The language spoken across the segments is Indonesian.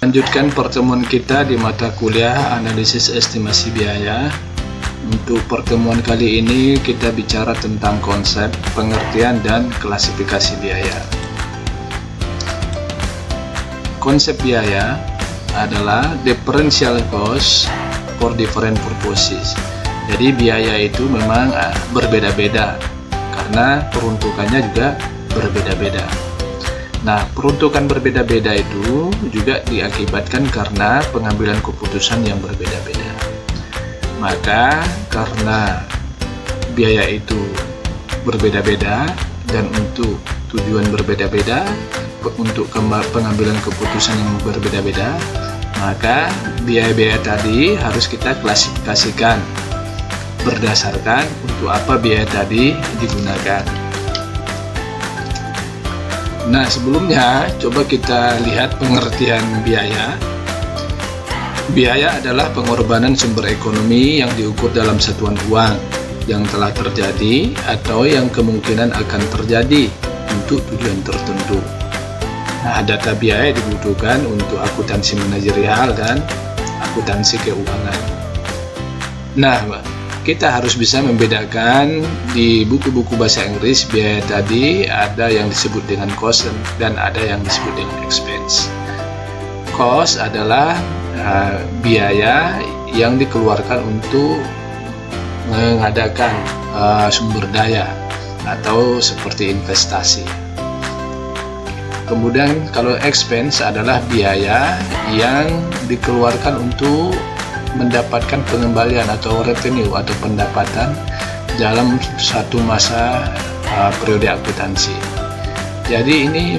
Lanjutkan pertemuan kita di mata kuliah analisis estimasi biaya. Untuk pertemuan kali ini kita bicara tentang konsep, pengertian, dan klasifikasi biaya. Konsep biaya adalah differential cost for different purposes. Jadi biaya itu memang berbeda-beda karena peruntukannya juga berbeda-beda. Nah, peruntukan berbeda-beda itu juga diakibatkan karena pengambilan keputusan yang berbeda-beda. Maka karena biaya itu berbeda-beda dan untuk tujuan berbeda-beda, untuk pengambilan keputusan yang berbeda-beda, maka biaya-biaya tadi harus kita klasifikasikan berdasarkan untuk apa biaya tadi digunakan. Nah, sebelumnya coba kita lihat pengertian biaya. Biaya adalah pengorbanan sumber ekonomi yang diukur dalam satuan uang yang telah terjadi atau yang kemungkinan akan terjadi untuk tujuan tertentu. Nah, data biaya dibutuhkan untuk akuntansi manajerial dan akuntansi keuangan. Nah, kita harus bisa membedakan di buku-buku bahasa Inggris biaya tadi ada yang disebut dengan cost dan ada yang disebut dengan expense. Cost adalah biaya yang dikeluarkan untuk mengadakan sumber daya atau seperti investasi. Kemudian kalau expense adalah biaya yang dikeluarkan untuk mendapatkan pengembalian atau revenue atau pendapatan dalam satu masa periode akuntansi. Jadi ini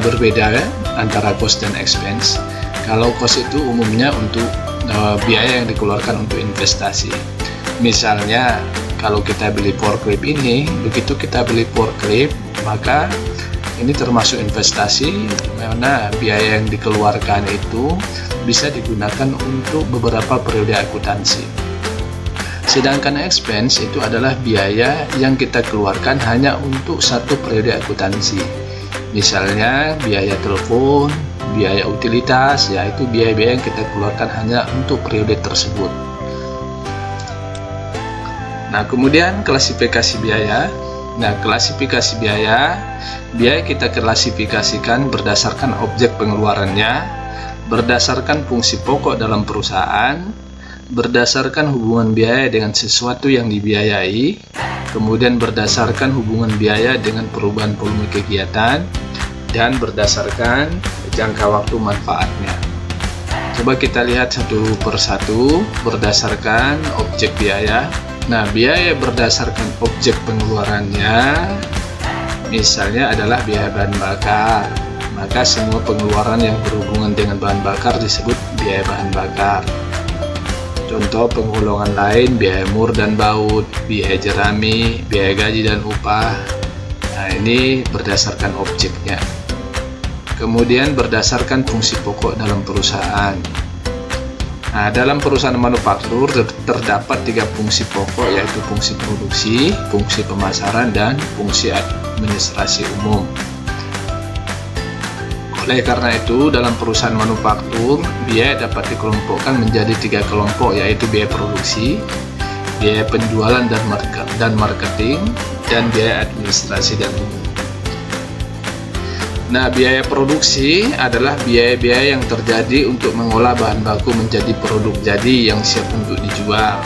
berbeda antara cost dan expense. Kalau cost itu umumnya untuk biaya yang dikeluarkan untuk investasi. Misalnya kalau kita beli forklift ini, begitu kita beli forklift, maka ini termasuk investasi, karena biaya yang dikeluarkan itu bisa digunakan untuk beberapa periode akuntansi. Sedangkan expense itu adalah biaya yang kita keluarkan hanya untuk satu periode akuntansi. Misalnya biaya telepon, biaya utilitas, yaitu biaya-biaya yang kita keluarkan hanya untuk periode tersebut. Nah, kemudian klasifikasi biaya. Nah, klasifikasi biaya kita klasifikasikan berdasarkan objek pengeluarannya, berdasarkan fungsi pokok dalam perusahaan, berdasarkan hubungan biaya dengan sesuatu yang dibiayai, kemudian berdasarkan hubungan biaya dengan perubahan volume kegiatan, dan berdasarkan jangka waktu manfaatnya. Coba kita lihat satu persatu berdasarkan objek biaya. Nah, biaya berdasarkan objek pengeluarannya misalnya adalah biaya bahan bakar. Maka semua pengeluaran yang berhubungan dengan bahan bakar disebut biaya bahan bakar. Contoh penggolongan lain biaya mur dan baut, biaya jerami, biaya gaji dan upah. Nah, ini berdasarkan objeknya. Kemudian berdasarkan fungsi pokok dalam perusahaan. Nah, dalam perusahaan manufaktur terdapat 3 fungsi pokok, yaitu fungsi produksi, fungsi pemasaran, dan fungsi administrasi umum. Oleh karena itu, dalam perusahaan manufaktur, biaya dapat dikelompokkan menjadi 3 kelompok, yaitu biaya produksi, biaya penjualan dan marketing, dan biaya administrasi dan umum. Nah, biaya produksi adalah biaya-biaya yang terjadi untuk mengolah bahan baku menjadi produk jadi yang siap untuk dijual.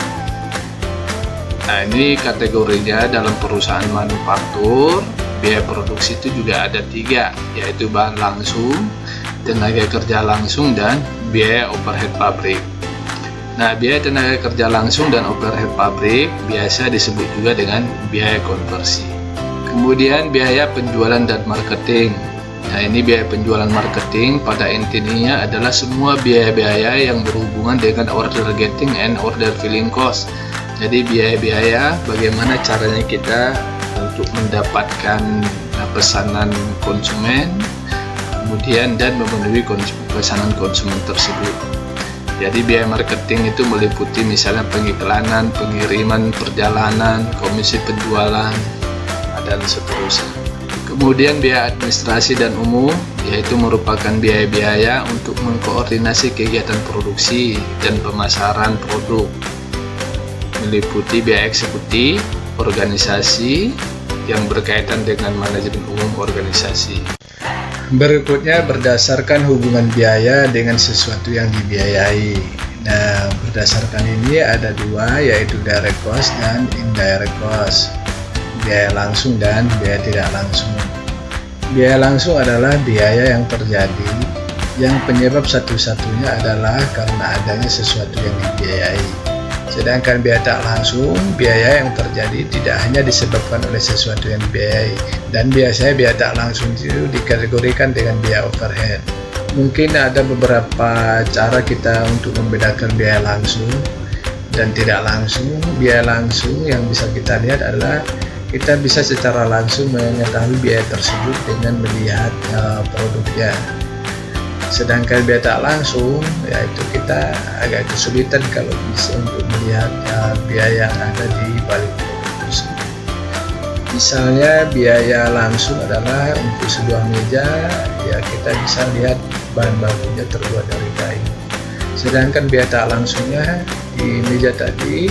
Nah, ini kategorinya dalam perusahaan manufaktur. Biaya produksi itu juga ada 3, yaitu bahan langsung, tenaga kerja langsung, dan biaya overhead pabrik. Nah, biaya tenaga kerja langsung dan overhead pabrik biasa disebut juga dengan biaya konversi. Kemudian biaya penjualan dan marketing. Nah, ini biaya penjualan marketing pada intinya adalah semua biaya-biaya yang berhubungan dengan order getting and order filling cost. Jadi biaya-biaya bagaimana caranya kita untuk mendapatkan pesanan konsumen, kemudian dan memenuhi pesanan konsumen tersebut. Jadi biaya marketing itu meliputi misalnya pengiklanan, pengiriman, perjalanan, komisi penjualan, dan seterusnya. Kemudian biaya administrasi dan umum, yaitu merupakan biaya-biaya untuk mengkoordinasi kegiatan produksi dan pemasaran produk, meliputi biaya eksekutif organisasi yang berkaitan dengan manajemen umum organisasi. Berikutnya berdasarkan hubungan biaya dengan sesuatu yang dibiayai. Nah, berdasarkan ini ada dua, yaitu direct cost dan indirect cost. Biaya langsung dan biaya tidak langsung. Biaya langsung adalah biaya yang terjadi, yang penyebab satu-satunya adalah karena adanya sesuatu yang dibiayai. Sedangkan biaya tak langsung, biaya yang terjadi tidak hanya disebabkan oleh sesuatu yang dibiayai, dan biasanya biaya tak langsung itu dikategorikan dengan biaya overhead. Mungkin ada beberapa cara kita untuk membedakan biaya langsung dan tidak langsung. Biaya langsung yang bisa kita lihat adalah kita bisa secara langsung mengetahui biaya tersebut dengan melihat produknya. Sedangkan biaya tak langsung, yaitu kita agak kesulitan kalau bisa untuk melihat biaya yang ada di balik produk tersebut. Misalnya biaya langsung adalah untuk sebuah meja, ya kita bisa lihat bahan bakunya terbuat dari kayu. Sedangkan biaya tak langsungnya di meja tadi,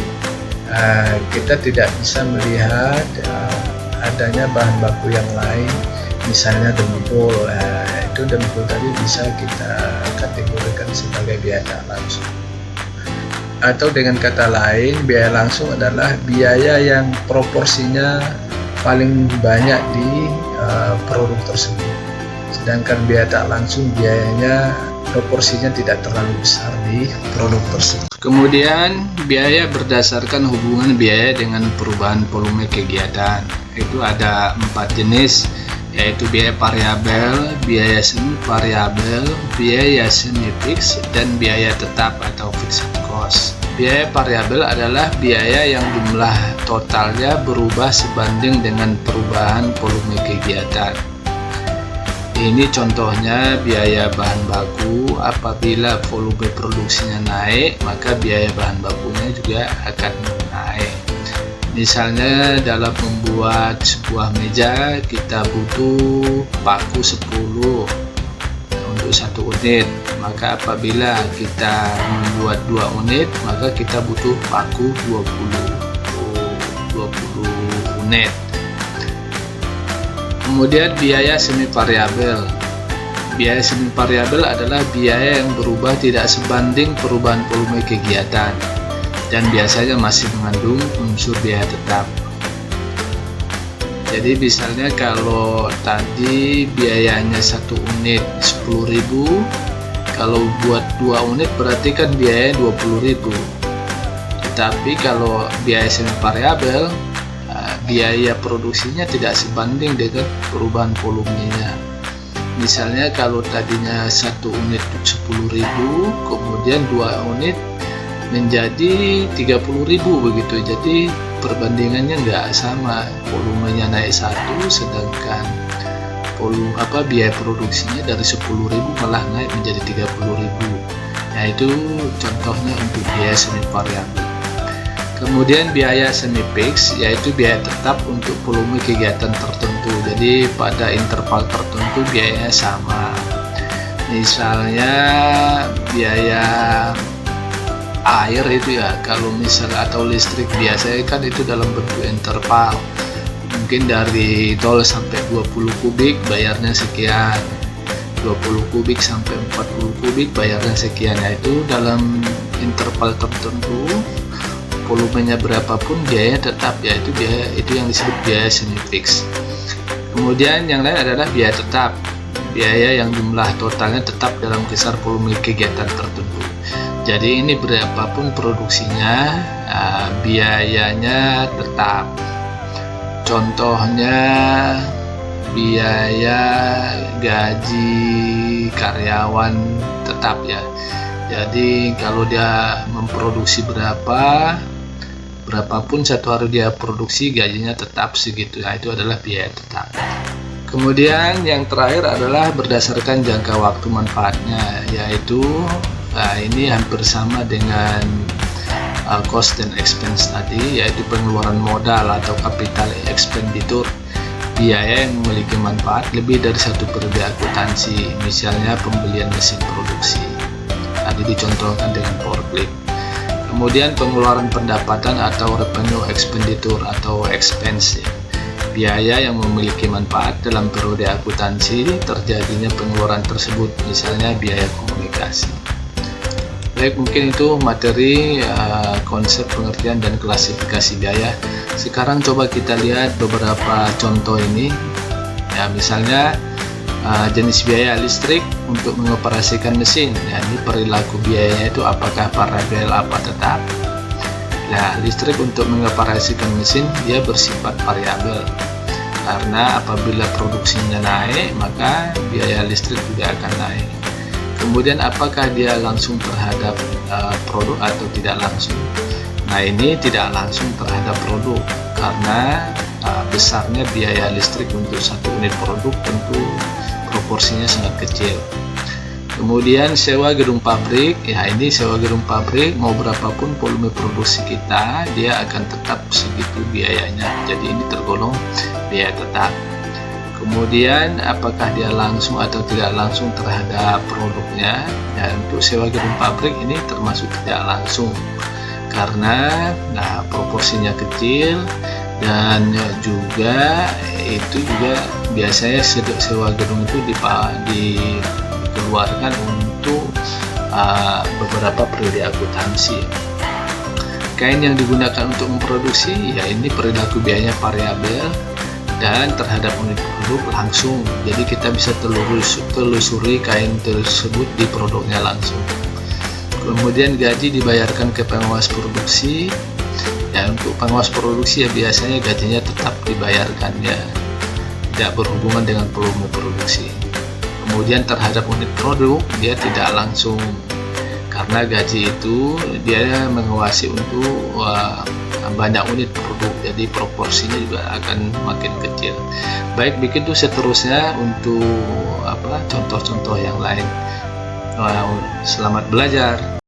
kita tidak bisa melihat adanya bahan baku yang lain, misalnya dempul. Itu dempul tadi bisa kita kategorikan sebagai biaya tak langsung. Atau dengan kata lain, biaya langsung adalah biaya yang proporsinya paling banyak di produk tersebut. Sedangkan biaya tak langsung biayanya proporsinya tidak terlalu besar di produk tersebut. Kemudian biaya berdasarkan hubungan biaya dengan perubahan volume kegiatan. Itu ada 4 jenis, yaitu biaya variabel, biaya semi variabel, biaya semi fix, dan biaya tetap atau fixed cost. Biaya variabel adalah biaya yang jumlah totalnya berubah sebanding dengan perubahan volume kegiatan. Ini contohnya biaya bahan baku. Apabila volume produksinya naik, maka biaya bahan bakunya juga akan naik. Misalnya dalam membuat sebuah meja kita butuh paku 10 untuk 1 unit, maka apabila kita membuat 2 unit, maka kita butuh paku 20 unit. Kemudian biaya semi variabel. Biaya semi variabel adalah biaya yang berubah tidak sebanding perubahan volume kegiatan dan biasanya masih mengandung unsur biaya tetap. Jadi misalnya kalau tadi biayanya 1 unit 10.000, kalau buat 2 unit berarti kan biayanya 20.000. Tetapi kalau biaya semi variabel, biaya produksinya tidak sebanding dengan perubahan volumenya. Misalnya kalau tadinya 1 unit 10.000, kemudian 2 unit menjadi 30.000 begitu. Jadi perbandingannya nggak sama, volumenya naik 1, sedangkan biaya produksinya dari 10.000 malah naik menjadi 30.000. Nah, itu contohnya untuk biaya semi variabel. Kemudian biaya semi fix, yaitu biaya tetap untuk volume kegiatan tertentu. Jadi pada interval tertentu biayanya sama. Misalnya biaya air itu ya, kalau misalnya atau listrik biasanya kan itu dalam bentuk interval. Mungkin dari 0 sampai 20 kubik bayarnya sekian. 20 kubik sampai 40 kubik bayarnya sekian. Yaitu dalam interval tertentu, volumenya berapapun biayanya tetap, yaitu biaya itu yang disebut biaya semi fix. Kemudian yang lain adalah biaya tetap, biaya yang jumlah totalnya tetap dalam kisaran volume kegiatan tertentu. Jadi ini berapapun produksinya, biayanya tetap. Contohnya biaya gaji karyawan tetap ya. Jadi kalau dia memproduksi berapapun satu hari dia produksi, gajinya tetap segitu. Nah, itu adalah biaya tetap. Kemudian yang terakhir adalah berdasarkan jangka waktu manfaatnya, yaitu ini hampir sama dengan cost dan expense tadi, yaitu pengeluaran modal atau capital expenditure. biaya yang memiliki manfaat lebih dari satu periode akuntansi, misalnya pembelian mesin produksi. Tadi dicontohkan dengan forklift. Kemudian pengeluaran pendapatan atau revenue expenditure atau expense, biaya yang memiliki manfaat dalam periode akuntansi terjadinya pengeluaran tersebut, misalnya biaya komunikasi. Baik, mungkin itu materi konsep pengertian dan klasifikasi biaya. Sekarang coba kita lihat beberapa contoh ini. Ya, misalnya jenis biaya listrik untuk mengoperasikan mesin. Ya, ini perilaku biayanya itu apakah variabel apa tetap. Nah, listrik untuk mengoperasikan mesin dia bersifat variabel, karena apabila produksinya naik maka biaya listrik juga akan naik. Kemudian apakah dia langsung terhadap produk atau tidak langsung? Nah, ini tidak langsung terhadap produk, karena besarnya biaya listrik untuk satu unit produk tentu proporsinya sangat kecil. Kemudian sewa gedung pabrik, ya ini sewa gedung pabrik mau berapapun volume produksi kita, dia akan tetap segitu biayanya, jadi ini tergolong biaya tetap. Kemudian apakah dia langsung atau tidak langsung terhadap produknya? Ya, untuk sewa gedung pabrik ini termasuk tidak langsung, karena proporsinya kecil, dan juga itu juga biasanya sewa gedung itu dikeluarkan untuk beberapa periode akuntansi. Kain yang digunakan untuk memproduksi, ya ini perilaku biayanya variabel dan terhadap unit produk langsung, jadi kita bisa telusuri kain tersebut di produknya langsung. Kemudian gaji dibayarkan ke pengawas produksi. Ya, untuk pengawas produksi ya biasanya gajinya tetap dibayarkan, ya tidak berhubungan dengan volume produksi. Kemudian terhadap unit produk dia tidak langsung, karena gaji itu dia mengawasi untuk banyak unit produk, jadi proporsinya juga akan makin kecil. Baik, begitu seterusnya untuk contoh-contoh yang lain. Selamat belajar.